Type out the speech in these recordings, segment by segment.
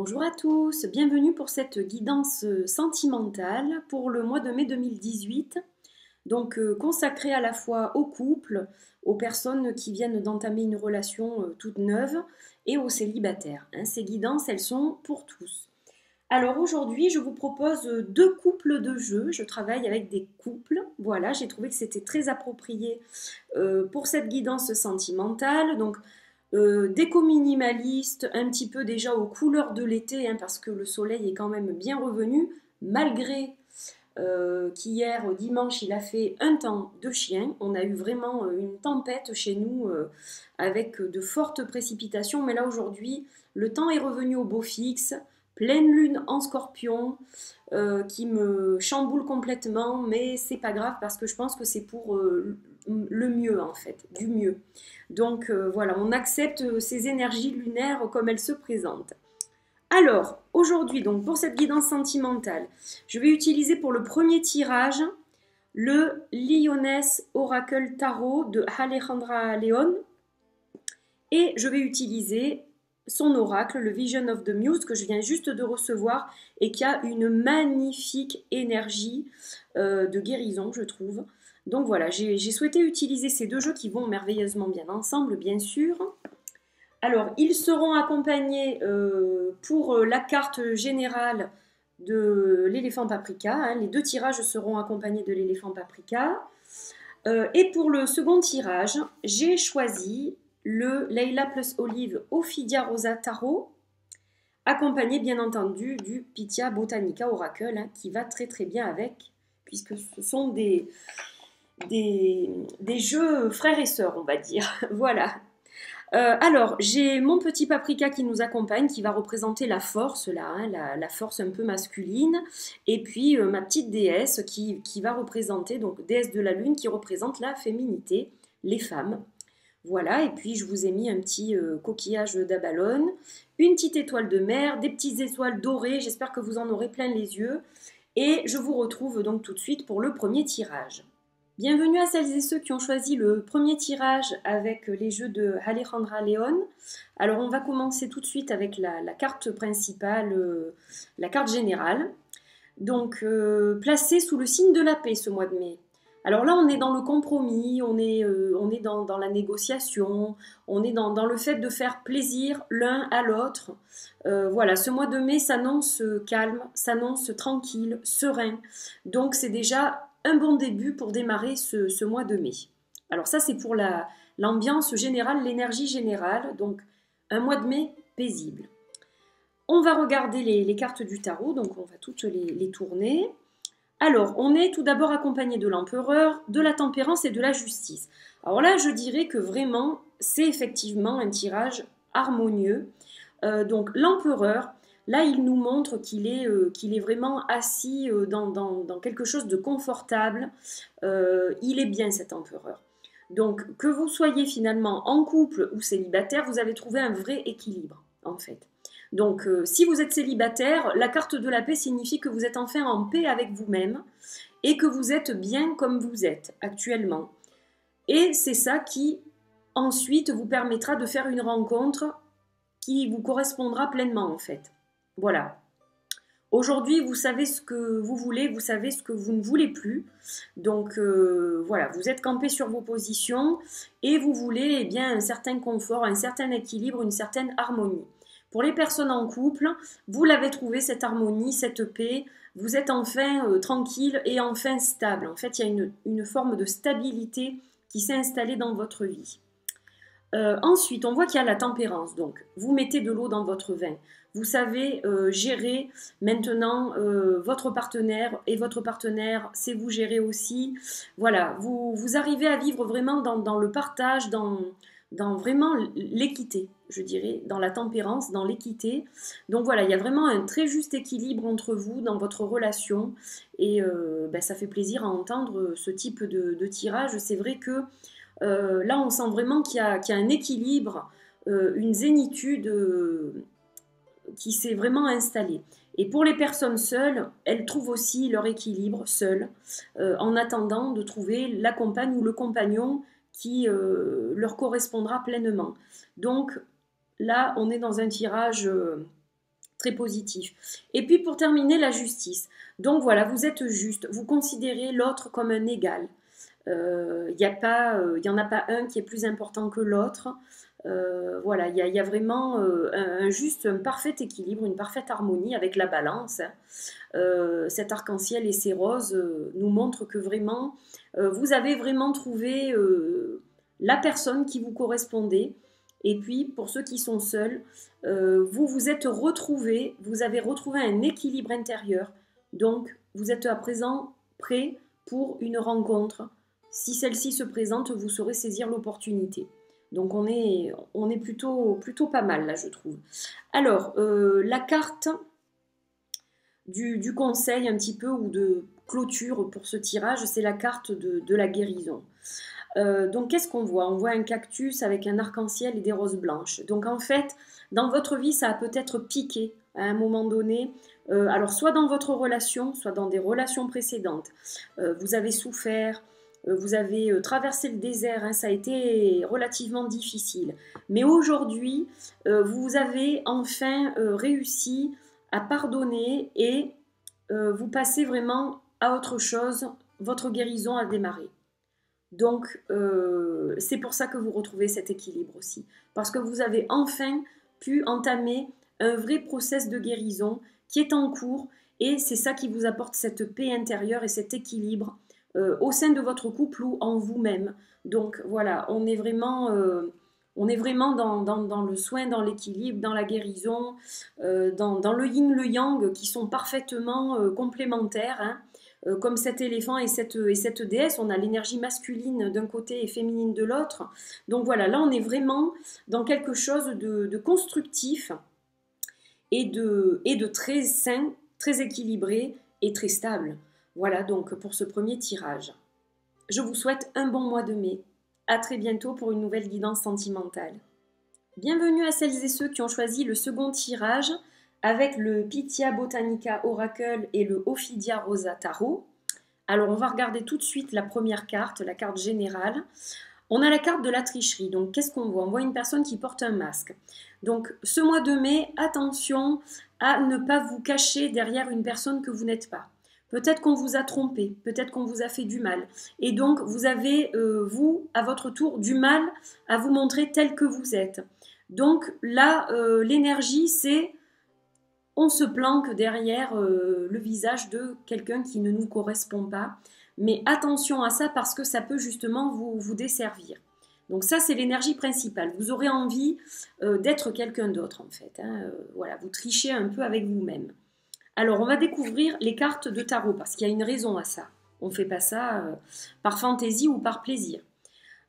Bonjour à tous, bienvenue pour cette guidance sentimentale pour le mois de mai 2018, donc consacrée à la fois aux couples, aux personnes qui viennent d'entamer une relation toute neuve et aux célibataires. Ces guidances, elles sont pour tous. Alors aujourd'hui, je vous propose deux couples de jeux. Je travaille avec des couples. Voilà, j'ai trouvé que c'était très approprié pour cette guidance sentimentale. Donc, déco minimaliste, un petit peu déjà aux couleurs de l'été, parce que le soleil est quand même bien revenu, malgré qu'hier, dimanche, il a fait un temps de chien. On a eu vraiment une tempête chez nous avec de fortes précipitations. Mais là, aujourd'hui, le temps est revenu au beau fixe. Pleine lune en scorpion qui me chamboule complètement. Mais c'est pas grave parce que je pense que c'est pour le mieux, en fait, du mieux. Donc voilà, on accepte ces énergies lunaires comme elles se présentent. Alors, aujourd'hui, donc pour cette guidance sentimentale, je vais utiliser pour le premier tirage le Lioness Oracle Tarot de Alejandra León. Et je vais utiliser son oracle, le Vision of the Muse, que je viens juste de recevoir et qui a une magnifique énergie de guérison, je trouve. Donc voilà, j'ai souhaité utiliser ces deux jeux qui vont merveilleusement bien ensemble, bien sûr. Alors, ils seront accompagnés pour la carte générale de l'éléphant paprika. Les deux tirages seront accompagnés de l'éléphant paprika. Et pour le second tirage, j'ai choisi le Leila plus Olive Ophidia Rosa Tarot, accompagné bien entendu du Pythia Botanica Oracle, qui va très très bien avec, puisque ce sont des jeux frères et sœurs, on va dire. Voilà. Alors, j'ai mon petit paprika qui nous accompagne, qui va représenter la force, là, la force un peu masculine. Et puis, ma petite déesse qui va représenter, donc déesse de la lune, qui représente la féminité, les femmes. Voilà, et puis je vous ai mis un petit coquillage d'abalone, une petite étoile de mer, des petites étoiles dorées, j'espère que vous en aurez plein les yeux. Et je vous retrouve donc tout de suite pour le premier tirage. Bienvenue à celles et ceux qui ont choisi le premier tirage avec les jeux de Alejandra León. Alors on va commencer tout de suite avec la carte principale, la carte générale. Donc placée sous le signe de la paix ce mois de mai. Alors là on est dans le compromis, on est dans la négociation, on est dans le fait de faire plaisir l'un à l'autre. Voilà, ce mois de mai s'annonce calme, s'annonce tranquille, serein. Donc c'est déjà un bon début pour démarrer ce mois de mai. Alors ça, c'est pour l'ambiance générale, l'énergie générale. Donc, un mois de mai paisible. On va regarder les cartes du tarot. Donc, on va toutes les tourner. Alors, on est tout d'abord accompagné de l'empereur, de la tempérance et de la justice. Alors là, je dirais que vraiment, c'est effectivement un tirage harmonieux. Donc, l'empereur... Là, il nous montre qu'il est vraiment assis dans quelque chose de confortable. Il est bien cet empereur. Donc, que vous soyez finalement en couple ou célibataire, vous avez trouvé un vrai équilibre, en fait. Donc, si vous êtes célibataire, la carte de la paix signifie que vous êtes enfin en paix avec vous-même et que vous êtes bien comme vous êtes actuellement. Et c'est ça qui, ensuite, vous permettra de faire une rencontre qui vous correspondra pleinement, en fait. Voilà. Aujourd'hui, vous savez ce que vous voulez, vous savez ce que vous ne voulez plus. Donc, voilà, vous êtes campé sur vos positions et vous voulez eh bien, un certain confort, un certain équilibre, une certaine harmonie. Pour les personnes en couple, vous l'avez trouvé, cette harmonie, cette paix. Vous êtes enfin tranquille et enfin stable. En fait, il y a une forme de stabilité qui s'est installée dans votre vie. Ensuite, on voit qu'il y a la tempérance. Donc, vous mettez de l'eau dans votre vin. Vous savez gérer maintenant votre partenaire et votre partenaire, c'est vous gérer aussi. Voilà, vous arrivez à vivre vraiment dans le partage, dans vraiment l'équité, je dirais, dans la tempérance, dans l'équité. Donc voilà, il y a vraiment un très juste équilibre entre vous dans votre relation et ça fait plaisir à entendre ce type de tirage. C'est vrai que là, on sent vraiment qu'il y a un équilibre, une zénitude qui s'est vraiment installée. Et pour les personnes seules, elles trouvent aussi leur équilibre seules, en attendant de trouver la compagne ou le compagnon qui leur correspondra pleinement. Donc là, on est dans un tirage très positif. Et puis pour terminer, la justice. Donc voilà, vous êtes juste, vous considérez l'autre comme un égal. Il n'y en a pas un qui est plus important que l'autre. Voilà, il y a vraiment un parfait équilibre, une parfaite harmonie avec la balance. Cet arc-en-ciel et ces roses nous montrent que vraiment, vous avez vraiment trouvé la personne qui vous correspondait. Et puis, pour ceux qui sont seuls, vous vous êtes retrouvés, vous avez retrouvé un équilibre intérieur. Donc, vous êtes à présent prêt pour une rencontre. Si celle-ci se présente, vous saurez saisir l'opportunité. Donc, on est plutôt pas mal, là, je trouve. Alors, la carte du conseil un petit peu ou de clôture pour ce tirage, c'est la carte de la guérison. Donc qu'est-ce qu'on voit? On voit un cactus avec un arc-en-ciel et des roses blanches. Donc en fait, dans votre vie, ça a peut-être piqué à un moment donné. Alors soit dans votre relation, soit dans des relations précédentes. Vous avez souffert, vous avez traversé le désert, hein, ça a été relativement difficile. Mais aujourd'hui, vous avez enfin réussi à pardonner et vous passez vraiment à autre chose. Votre guérison a démarré. Donc, c'est pour ça que vous retrouvez cet équilibre aussi. Parce que vous avez enfin pu entamer un vrai process de guérison qui est en cours et c'est ça qui vous apporte cette paix intérieure et cet équilibre au sein de votre couple ou en vous-même. Donc, voilà, on est vraiment dans le soin, dans l'équilibre, dans la guérison, dans le yin, le yang qui sont parfaitement complémentaires, hein. Comme cet éléphant et cette déesse, on a l'énergie masculine d'un côté et féminine de l'autre. Donc voilà, là on est vraiment dans quelque chose de constructif et de très sain, très équilibré et très stable. Voilà donc pour ce premier tirage. Je vous souhaite un bon mois de mai. À très bientôt pour une nouvelle guidance sentimentale. Bienvenue à celles et ceux qui ont choisi le second tirage avec le Pythia Botanica Oracle et le Ophidia Rosa Tarot. Alors on va regarder tout de suite la première carte, la carte générale. On a la carte de la tricherie. Donc qu'est-ce qu'on voit? On voit une personne qui porte un masque. Donc ce mois de mai, attention à ne pas vous cacher derrière une personne que vous n'êtes pas. Peut-être qu'on vous a trompé, peut-être qu'on vous a fait du mal. Et donc vous avez, vous, à votre tour, du mal à vous montrer tel que vous êtes. Donc là, l'énergie, c'est on se planque derrière le visage de quelqu'un qui ne nous correspond pas. Mais attention à ça parce que ça peut justement vous desservir. Donc ça, c'est l'énergie principale. Vous aurez envie d'être quelqu'un d'autre en fait, hein. Voilà, vous trichez un peu avec vous-même. Alors, on va découvrir les cartes de tarot parce qu'il y a une raison à ça. On ne fait pas ça par fantaisie ou par plaisir.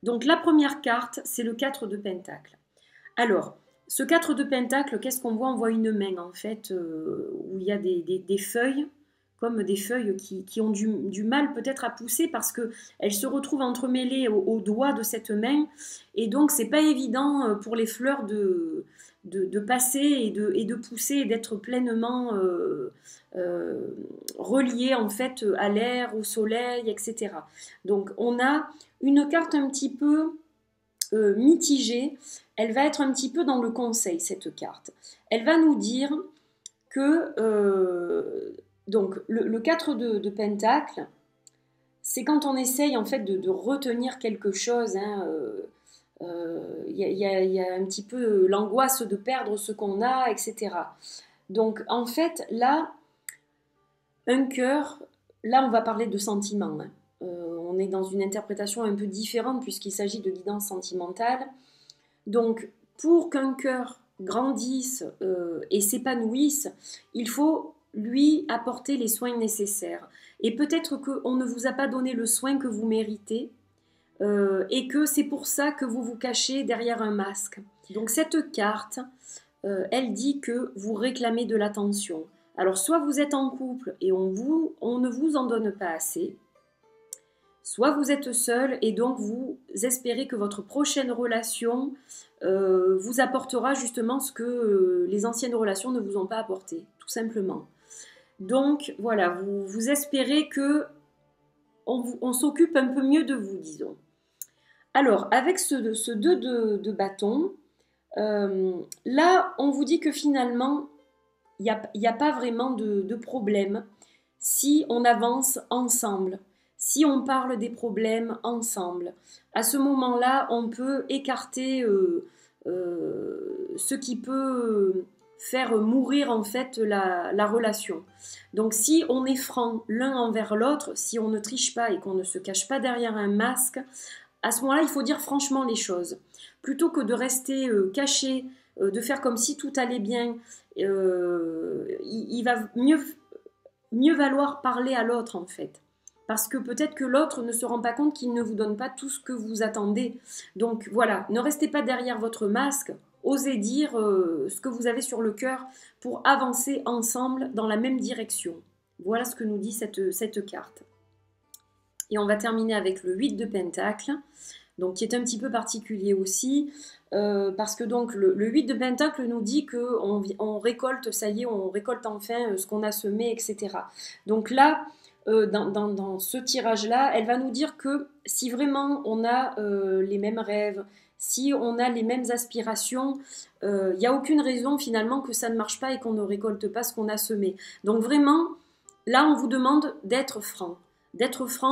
Donc la première carte, c'est le 4 de Pentacle. Alors, ce 4 de Pentacle, qu'est-ce qu'on voit? On voit une main, en fait, où il y a des feuilles, comme des feuilles qui ont du mal peut-être à pousser parce qu'elles se retrouvent entremêlées aux doigts de cette main. Et donc, c'est pas évident pour les fleurs de passer et de pousser et d'être pleinement reliées, en fait, à l'air, au soleil, etc. Donc, on a une carte un petit peu mitigée. Elle va être un petit peu dans le conseil, cette carte. Elle va nous dire que donc le 4 de Pentacle, c'est quand on essaye en fait de retenir quelque chose. Hein, y a un petit peu l'angoisse de perdre ce qu'on a, etc. Donc en fait, là, un cœur, là on va parler de sentiments. Hein. On est dans une interprétation un peu différente puisqu'il s'agit de guidance sentimentale. Donc, pour qu'un cœur grandisse et s'épanouisse, il faut lui apporter les soins nécessaires. Et peut-être qu'on ne vous a pas donné le soin que vous méritez et que c'est pour ça que vous vous cachez derrière un masque. Donc, cette carte, elle dit que vous réclamez de l'attention. Alors, soit vous êtes en couple et on ne vous en donne pas assez, soit vous êtes seul et donc vous espérez que votre prochaine relation vous apportera justement ce que les anciennes relations ne vous ont pas apporté, tout simplement. Donc voilà, vous espérez que on s'occupe un peu mieux de vous, disons. Alors, avec ce 2 de bâton, là, on vous dit que finalement, il y a pas vraiment de problème si on avance ensemble, si on parle des problèmes ensemble. À ce moment-là, on peut écarter ce qui peut faire mourir en fait la relation. Donc si on est franc l'un envers l'autre, si on ne triche pas et qu'on ne se cache pas derrière un masque, à ce moment-là, il faut dire franchement les choses. Plutôt que de rester caché, de faire comme si tout allait bien, il va mieux valoir parler à l'autre en fait. Parce que peut-être que l'autre ne se rend pas compte qu'il ne vous donne pas tout ce que vous attendez. Donc voilà, ne restez pas derrière votre masque, osez dire ce que vous avez sur le cœur pour avancer ensemble dans la même direction. Voilà ce que nous dit cette carte. Et on va terminer avec le 8 de Pentacle, donc qui est un petit peu particulier aussi, parce que donc le 8 de Pentacle nous dit qu'on récolte, ça y est, on récolte enfin ce qu'on a semé, etc. Donc là, dans ce tirage-là, elle va nous dire que si vraiment on a les mêmes rêves, si on a les mêmes aspirations, il n'y a aucune raison finalement que ça ne marche pas et qu'on ne récolte pas ce qu'on a semé. Donc vraiment, là on vous demande d'être franc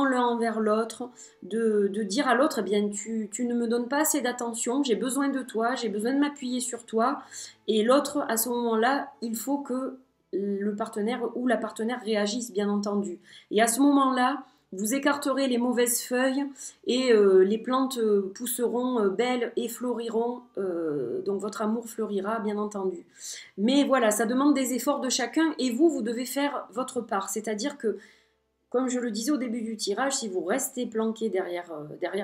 l'un envers l'autre, de dire à l'autre, eh bien, tu ne me donnes pas assez d'attention, j'ai besoin de toi, j'ai besoin de m'appuyer sur toi, et l'autre, à ce moment-là, il faut que le partenaire ou la partenaire réagisse, bien entendu. Et à ce moment-là, vous écarterez les mauvaises feuilles et les plantes pousseront belles et fleuriront, donc votre amour fleurira, bien entendu. Mais voilà, ça demande des efforts de chacun, et vous devez faire votre part, c'est-à-dire que comme je le disais au début du tirage, si vous restez planqué derrière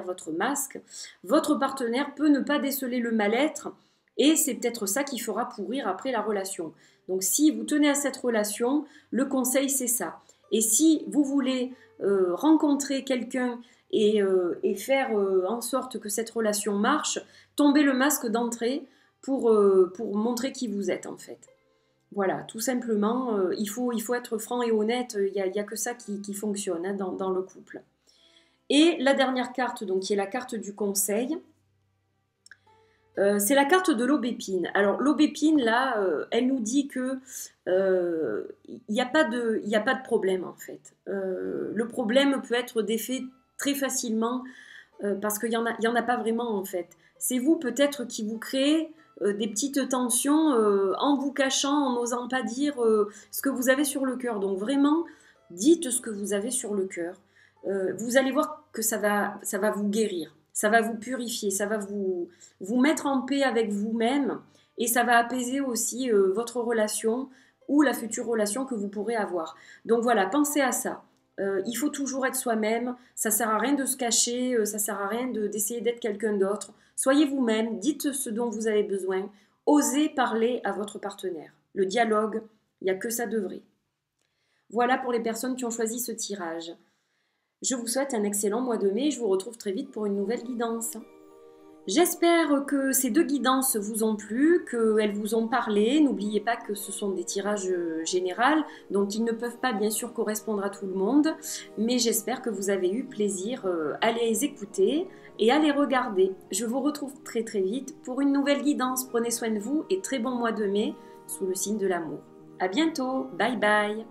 votre masque, votre partenaire peut ne pas déceler le mal-être et c'est peut-être ça qui fera pourrir après la relation. Donc si vous tenez à cette relation, le conseil c'est ça. Et si vous voulez rencontrer quelqu'un et faire en sorte que cette relation marche, tombez le masque d'entrée pour montrer qui vous êtes en fait. Voilà, tout simplement, il faut être franc et honnête, il n'y a que ça qui fonctionne hein, dans le couple. Et la dernière carte, donc, qui est la carte du conseil, c'est la carte de l'aubépine. Alors l'aubépine, là, elle nous dit que il n'y a pas de problème en fait. Le problème peut être défait très facilement parce qu'il y en a pas vraiment en fait. C'est vous peut-être qui vous créez des petites tensions en vous cachant, en n'osant pas dire ce que vous avez sur le cœur. Donc vraiment, dites ce que vous avez sur le cœur. Vous allez voir que ça va vous guérir, ça va vous purifier, ça va vous mettre en paix avec vous-même et ça va apaiser aussi votre relation ou la future relation que vous pourrez avoir. Donc voilà, pensez à ça. Il faut toujours être soi-même, ça sert à rien de se cacher, ça sert à rien d'essayer d'être quelqu'un d'autre. Soyez vous-même, dites ce dont vous avez besoin, osez parler à votre partenaire. Le dialogue, il n'y a que ça de vrai. Voilà pour les personnes qui ont choisi ce tirage. Je vous souhaite un excellent mois de mai et je vous retrouve très vite pour une nouvelle guidance. J'espère que ces deux guidances vous ont plu, qu'elles vous ont parlé. N'oubliez pas que ce sont des tirages généraux, donc ils ne peuvent pas bien sûr correspondre à tout le monde, mais j'espère que vous avez eu plaisir à les écouter et à les regarder. Je vous retrouve très très vite pour une nouvelle guidance. Prenez soin de vous et très bon mois de mai sous le signe de l'amour. À bientôt, bye bye.